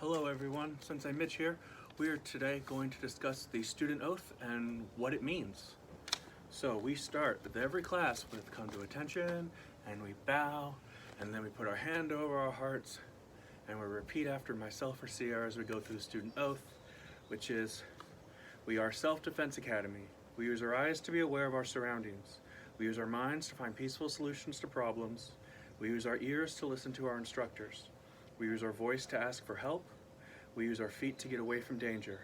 Hello everyone, Sensei Mitch here. We are today going to discuss the student oath and what it means. So we start with every class with come to attention, and we bow, and then we put our hand over our hearts, and we repeat after myself or Sierra as we go through the student oath, which is, we are Self-Defense Academy. We use our eyes to be aware of our surroundings. We use our minds to find peaceful solutions to problems. We use our ears to listen to our instructors. We use our voice to ask for help. We use our feet to get away from danger.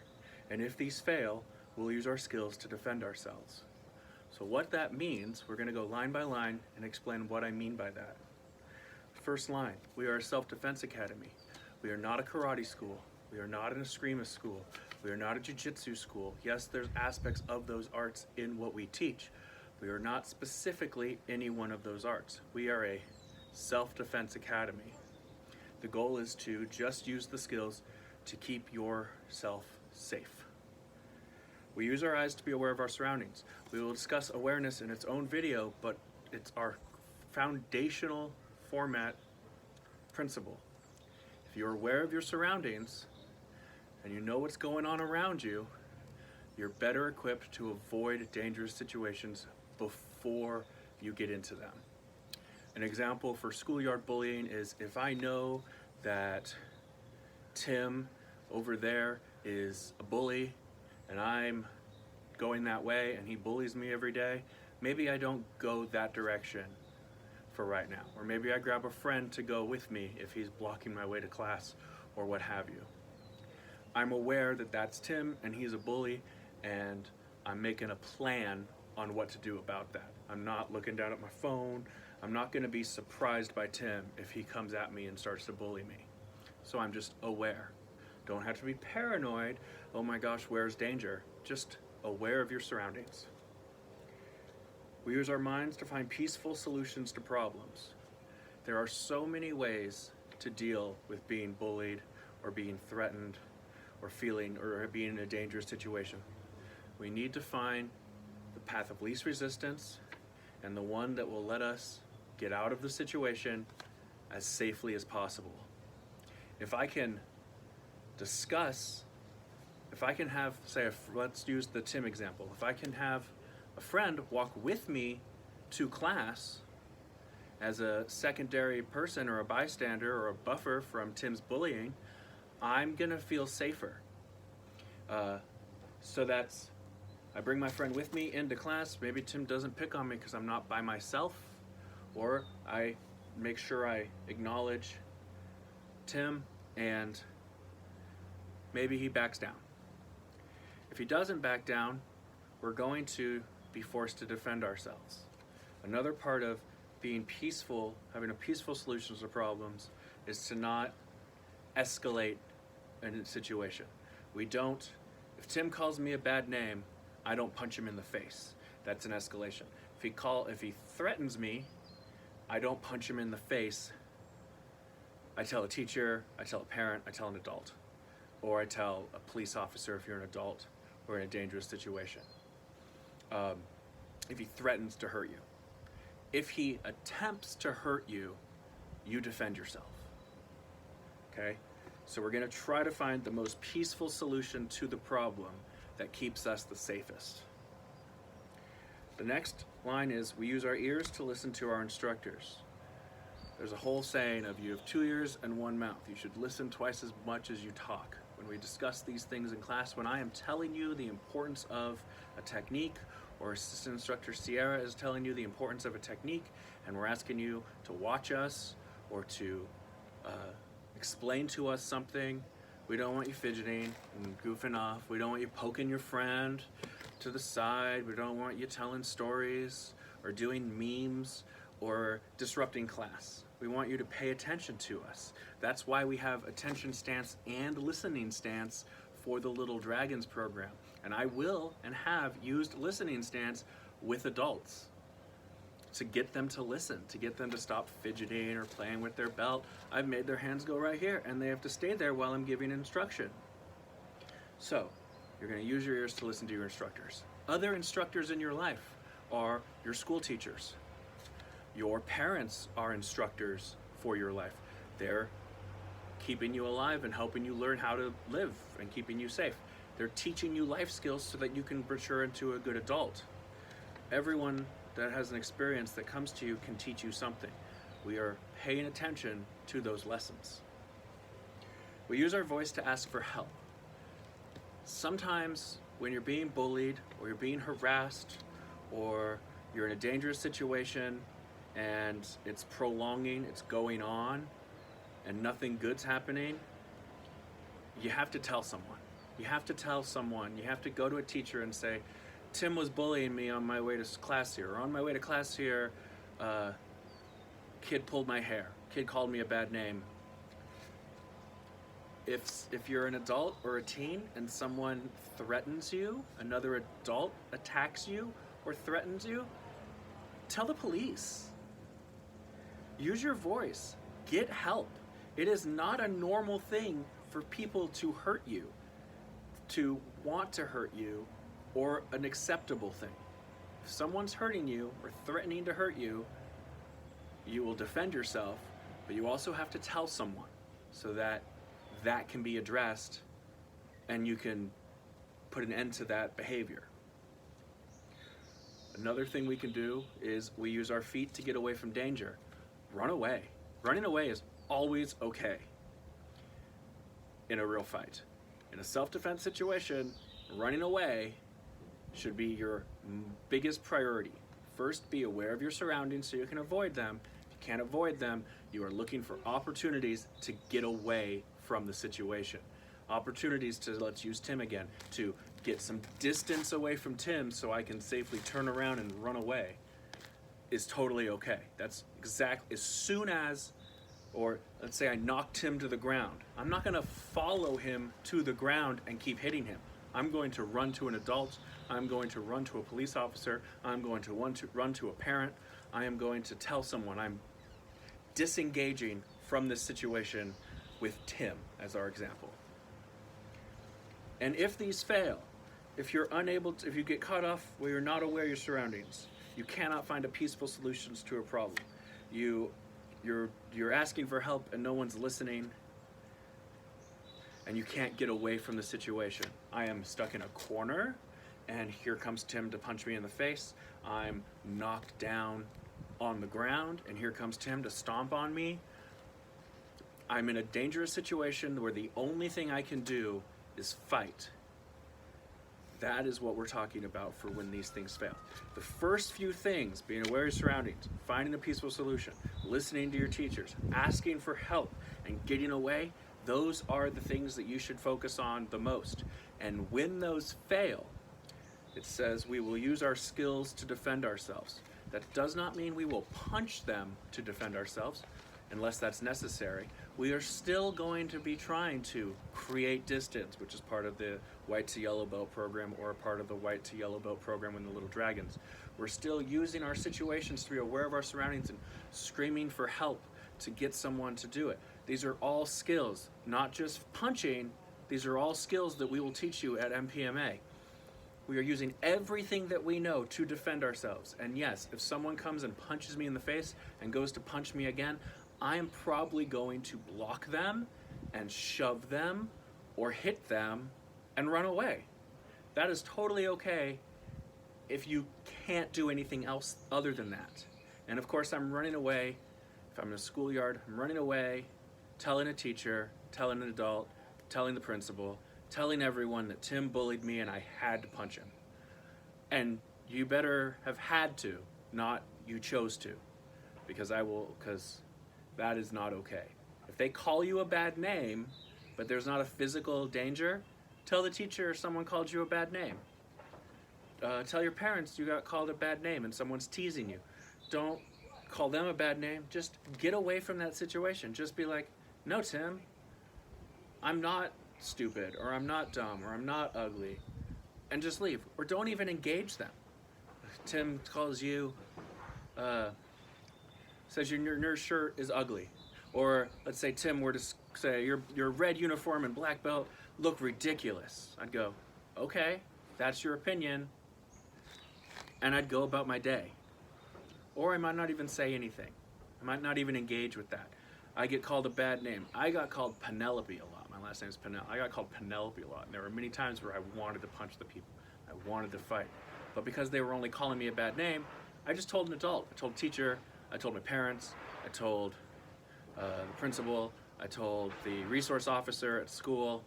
And if these fail, we'll use our skills to defend ourselves. So what that means, we're going to go line by line and explain what I mean by that. First line, we are a self-defense academy. We are not a karate school. We are not an eskrima school. We are not a jiu-jitsu school. Yes, there's aspects of those arts in what we teach. We are not specifically any one of those arts. We are a self-defense academy. The goal is to just use the skills to keep yourself safe. We use our eyes to be aware of our surroundings. We will discuss awareness in its own video, but it's our foundational format principle. If you're aware of your surroundings and you know what's going on around you, you're better equipped to avoid dangerous situations before you get into them. An example for schoolyard bullying is if I know that Tim over there is a bully and I'm going that way and he bullies me every day, maybe I don't go that direction for right now. Or maybe I grab a friend to go with me if he's blocking my way to class or what have you. I'm aware that that's Tim and he's a bully, and I'm making a plan on what to do about that. I'm not looking down at my phone. I'm not going to be surprised by Tim if he comes at me and starts to bully me. So I'm just aware. Don't have to be paranoid, oh my gosh, where's danger? Just aware of your surroundings. We use our minds to find peaceful solutions to problems. There are so many ways to deal with being bullied or being threatened or feeling or being in a dangerous situation. We need to find the path of least resistance and the one that will let us get out of the situation as safely as possible. If I can discuss, if I can have, say, let's use the Tim example. If I can have a friend walk with me to class as a secondary person or a bystander or a buffer from Tim's bullying, I'm gonna feel safer. So that's, I bring my friend with me into class. Maybe Tim doesn't pick on me because I'm not by myself, or I make sure I acknowledge Tim and maybe he backs down. If he doesn't back down, we're going to be forced to defend ourselves. Another part of being peaceful, having a peaceful solution to problems, is to not escalate in a situation. If Tim calls me a bad name, I don't punch him in the face. That's an escalation. If he threatens me, I don't punch him in the face. I tell a teacher, I tell a parent, I tell an adult. Or I tell a police officer if you're an adult or in a dangerous situation. If he threatens to hurt you. If he attempts to hurt you, you defend yourself. Okay? So we're gonna try to find the most peaceful solution to the problem that keeps us the safest. The next line is, we use our ears to listen to our instructors. There's a whole saying of, you have 2 ears and 1 mouth. You should listen twice as much as you talk. When we discuss these things in class, when I am telling you the importance of a technique, or assistant instructor Sierra is telling you the importance of a technique, and we're asking you to watch us or to explain to us something, we don't want you fidgeting and goofing off. We don't want you poking your friend to the side. We don't want you telling stories or doing memes or disrupting class. We want you to pay attention to us. That's why we have attention stance and listening stance for the Little Dragons program. And I will and have used listening stance with adults to get them to listen, to get them to stop fidgeting or playing with their belt. I've made their hands go right here and they have to stay there while I'm giving instruction. So you're going to use your ears to listen to your instructors. Other instructors in your life are your school teachers. Your parents are instructors for your life. They're keeping you alive and helping you learn how to live and keeping you safe. They're teaching you life skills so that you can mature into a good adult. Everyone that has an experience that comes to you can teach you something. We are paying attention to those lessons. We use our voice to ask for help. Sometimes when you're being bullied or you're being harassed or you're in a dangerous situation and it's prolonging, it's going on, and nothing good's happening, you have to tell someone. You have to tell someone. You have to go to a teacher and say, Tim was bullying me on my way to class here, or on my way to class here, kid pulled my hair, kid called me a bad name. If you're an adult or a teen and someone threatens you, another adult attacks you or threatens you, tell the police. Use your voice. Get help. It is not a normal thing for people to hurt you, to want to hurt you, or an acceptable thing. If someone's hurting you or threatening to hurt you, you will defend yourself, but you also have to tell someone so that that can be addressed and you can put an end to that behavior. Another thing we can do is we use our feet to get away from danger. Run away. Running away is always okay in a real fight. In a self-defense situation, running away should be your biggest priority. First, be aware of your surroundings so you can avoid them. If you can't avoid them, you are looking for opportunities to get away from the situation. Opportunities to, let's use Tim again, to get some distance away from Tim so I can safely turn around and run away is totally okay. That's exactly, as soon as, or let's say I knock Tim to the ground, I'm not gonna follow him to the ground and keep hitting him. I'm going to run to an adult, I'm going to run to a police officer, I'm going to run to a parent, I am going to tell someone. I'm disengaging from this situation with Tim as our example. And if these fail, if you're unable to, if you get caught off where you're not aware of your surroundings, you cannot find a peaceful solutions to a problem, you're asking for help and no one's listening, and you can't get away from the situation. I am stuck in a corner and here comes Tim to punch me in the face. I'm knocked down on the ground and here comes Tim to stomp on me. I'm in a dangerous situation where the only thing I can do is fight. That is what we're talking about for when these things fail. The first few things, being aware of your surroundings, finding a peaceful solution, listening to your teachers, asking for help, and getting away, those are the things that you should focus on the most. And when those fail, it says we will use our skills to defend ourselves. That does not mean we will punch them to defend ourselves, unless that's necessary. We are still going to be trying to create distance, which is part of the white to yellow belt program or a part of the white to yellow belt program in the Little Dragons. We're still using our situations to be aware of our surroundings and screaming for help to get someone to do it. These are all skills, not just punching. These are all skills that we will teach you at MPMA. We are using everything that we know to defend ourselves. And yes, if someone comes and punches me in the face and goes to punch me again, I am probably going to block them and shove them or hit them and run away. That is totally okay if you can't do anything else other than that. And of course, I'm running away. If I'm in a schoolyard, I'm running away, telling a teacher, telling an adult, telling the principal, telling everyone that Tim bullied me and I had to punch him. And you better have had to, not you chose to, because that is not okay. If they call you a bad name, but there's not a physical danger, tell the teacher someone called you a bad name. Tell your parents you got called a bad name and someone's teasing you. Don't call them a bad name. Just get away from that situation. Just be like, no, Tim, I'm not stupid, or I'm not dumb, or I'm not ugly, and just leave. Or don't even engage them. Tim calls you, says your nurse shirt is ugly. Or let's say Tim were to say your red uniform and black belt look ridiculous. I'd go, okay, that's your opinion. And I'd go about my day. Or I might not even say anything. I might not even engage with that. I get called a bad name. I got called Penelope a lot. My last name is Pennell. I got called Penelope a lot. And there were many times where I wanted to punch the people. I wanted to fight. But because they were only calling me a bad name, I just told an adult. I told a teacher, I told my parents, I told the principal, I told the resource officer at school,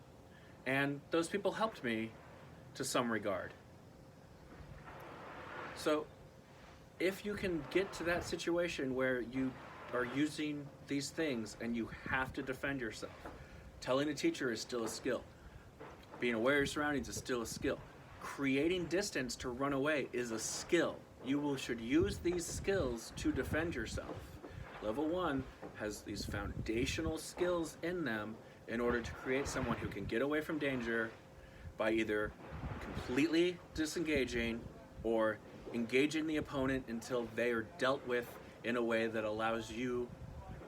and those people helped me to some regard. So if you can get to that situation where you are using these things and you have to defend yourself, telling a teacher is still a skill. Being aware of your surroundings is still a skill. Creating distance to run away is a skill. You should use these skills to defend yourself. Level 1 has these foundational skills in them in order to create someone who can get away from danger by either completely disengaging or engaging the opponent until they are dealt with in a way that allows you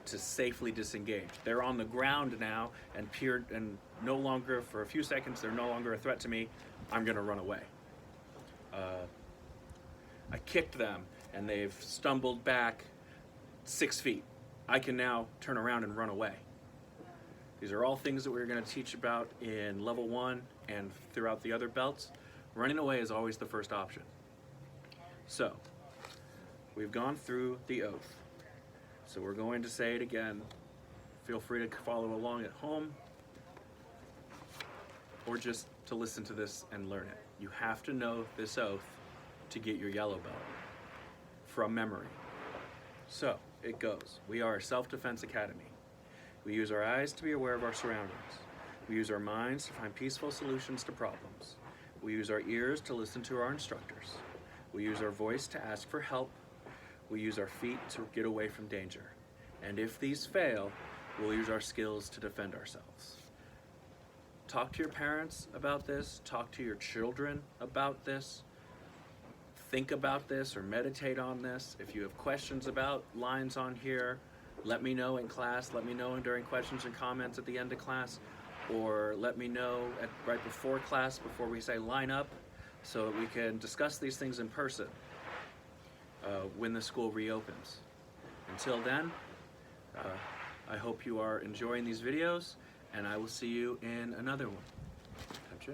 to safely disengage. They're on the ground now and no longer, for a few seconds, they're no longer a threat to me. I'm gonna run away. I kicked them and they've stumbled back 6 feet. I can now turn around and run away. These are all things that we're going to teach about in level 1 and throughout the other belts. Running away is always the first option. So, we've gone through the oath. So we're going to say it again. Feel free to follow along at home or just to listen to this and learn it. You have to know this oath to get your yellow belt from memory. So it goes. We are a self-defense academy. We use our eyes to be aware of our surroundings. We use our minds to find peaceful solutions to problems. We use our ears to listen to our instructors. We use our voice to ask for help. We use our feet to get away from danger. And if these fail, we'll use our skills to defend ourselves. Talk to your parents about this. Talk to your children about this. Think about this or meditate on this. If you have questions about lines on here, let me know in class. Let me know during questions and comments at the end of class, or let me know right before class, before we say line up, so that we can discuss these things in person when the school reopens. Until then, I hope you are enjoying these videos, and I will see you in another one. Gotcha.